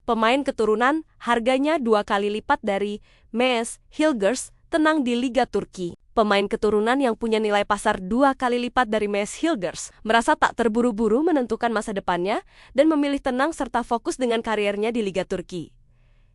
Pemain keturunan harganya 2 kali lipat dari Mesut Yildiz tenang di Liga Turki. Pemain keturunan yang punya nilai pasar 2 kali lipat dari Mesut Yildiz merasa tak terburu-buru menentukan masa depannya dan memilih tenang serta fokus dengan kariernya di Liga Turki.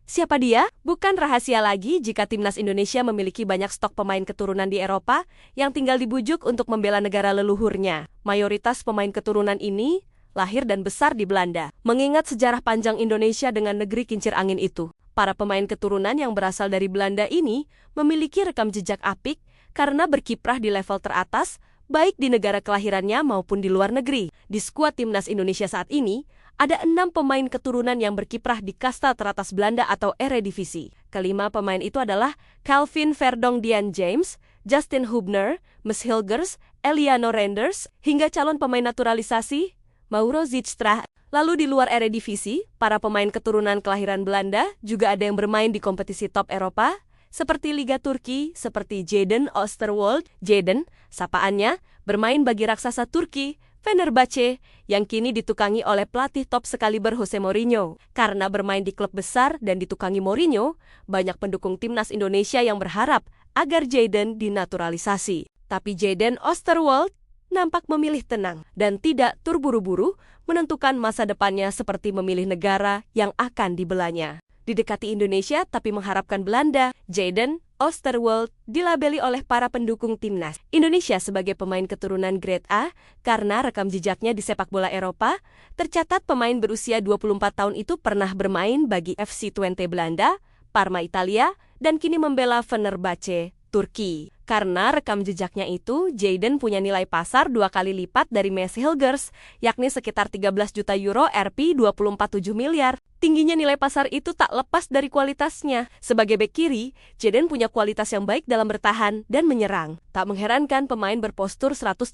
Siapa dia? Bukan rahasia lagi jika timnas Indonesia memiliki banyak stok pemain keturunan di Eropa yang tinggal dibujuk untuk membela negara leluhurnya. Mayoritas pemain keturunan ini lahir dan besar di Belanda. Mengingat sejarah panjang Indonesia dengan negeri kincir angin itu, para pemain keturunan yang berasal dari Belanda ini memiliki rekam jejak apik karena berkiprah di level teratas, baik di negara kelahirannya maupun di luar negeri. Di skuad timnas Indonesia saat ini, ada 6 pemain keturunan yang berkiprah di kasta teratas Belanda atau Eredivisie. Kelima pemain itu adalah Calvin Vertonghen James, Justin Hubner, Mesut Yildiz, Eliano Reinders, hingga calon pemain naturalisasi Mauro Zijlstra. Lalu di luar Eredivisie, para pemain keturunan kelahiran Belanda juga ada yang bermain di kompetisi top Eropa, seperti Liga Turki, seperti Jadon Oosterwolde. Jadon, sapaannya, bermain bagi raksasa Turki, Fenerbahce, yang kini ditukangi oleh pelatih top sekaliber Jose Mourinho. Karena bermain di klub besar dan ditukangi Mourinho, banyak pendukung timnas Indonesia yang berharap agar Jadon dinaturalisasi. Tapi Jadon Oosterwolde nampak memilih tenang dan tidak terburu-buru menentukan masa depannya seperti memilih negara yang akan dibelanya. Didekati Indonesia tapi mengharapkan Belanda, Jadon Oosterwolde dilabeli oleh para pendukung timnas Indonesia sebagai pemain keturunan grade A karena rekam jejaknya di sepak bola Eropa. Tercatat pemain berusia 24 tahun itu pernah bermain bagi FC Twente Belanda, Parma Italia, dan kini membela Fenerbahce Turki. Karena rekam jejaknya itu, Jadon punya nilai pasar 2 kali lipat dari Mesut Yildiz, yakni sekitar 13 juta euro Rp 24,7 miliar. Tingginya nilai pasar itu tak lepas dari kualitasnya. Sebagai bek kiri, Jadon punya kualitas yang baik dalam bertahan dan menyerang. Tak mengherankan pemain berpostur 189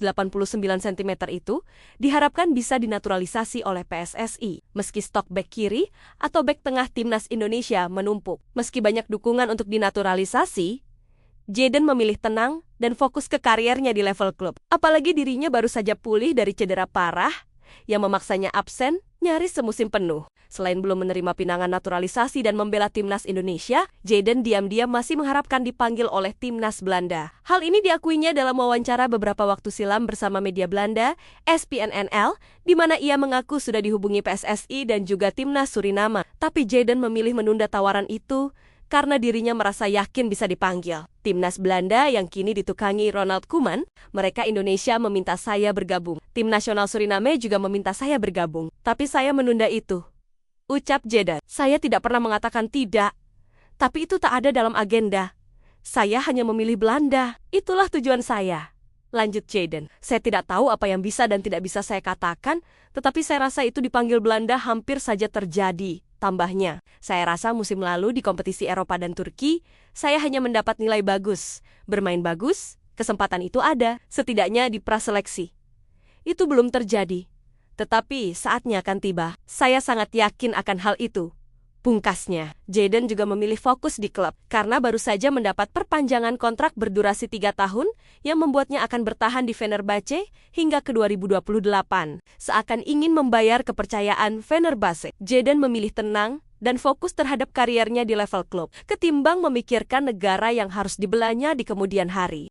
cm itu diharapkan bisa dinaturalisasi oleh PSSI. Meski stok bek kiri atau bek tengah timnas Indonesia menumpuk. Meski banyak dukungan untuk dinaturalisasi, Jadon memilih tenang dan fokus ke kariernya di level klub. Apalagi dirinya baru saja pulih dari cedera parah yang memaksanya absen nyaris semusim penuh. Selain belum menerima pinangan naturalisasi dan membela timnas Indonesia, Jadon diam-diam masih mengharapkan dipanggil oleh timnas Belanda. Hal ini diakuinya dalam wawancara beberapa waktu silam bersama media Belanda, SPNNL, di mana ia mengaku sudah dihubungi PSSI dan juga timnas Suriname. Tapi Jadon memilih menunda tawaran itu karena dirinya merasa yakin bisa dipanggil. Timnas Belanda yang kini ditukangi Ronald Koeman, mereka Indonesia meminta saya bergabung. Tim nasional Suriname juga meminta saya bergabung. Tapi saya menunda itu. Ucap Jadon. Saya tidak pernah mengatakan tidak. Tapi itu tak ada dalam agenda. Saya hanya memilih Belanda. Itulah tujuan saya. Lanjut Jadon. Saya tidak tahu apa yang bisa dan tidak bisa saya katakan, tetapi saya rasa itu dipanggil Belanda hampir saja terjadi. Tambahnya, saya rasa musim lalu di kompetisi Eropa dan Turki, saya hanya mendapat nilai bagus. Bermain bagus, kesempatan itu ada, setidaknya di praseleksi. Itu belum terjadi. Tetapi saatnya akan tiba. Saya sangat yakin akan hal itu. Pungkasnya, Jadon juga memilih fokus di klub karena baru saja mendapat perpanjangan kontrak berdurasi 3 tahun yang membuatnya akan bertahan di Fenerbahce hingga ke 2028. Seakan ingin membayar kepercayaan Fenerbahce, Jadon memilih tenang dan fokus terhadap kariernya di level klub, ketimbang memikirkan negara yang harus dibelanya di kemudian hari.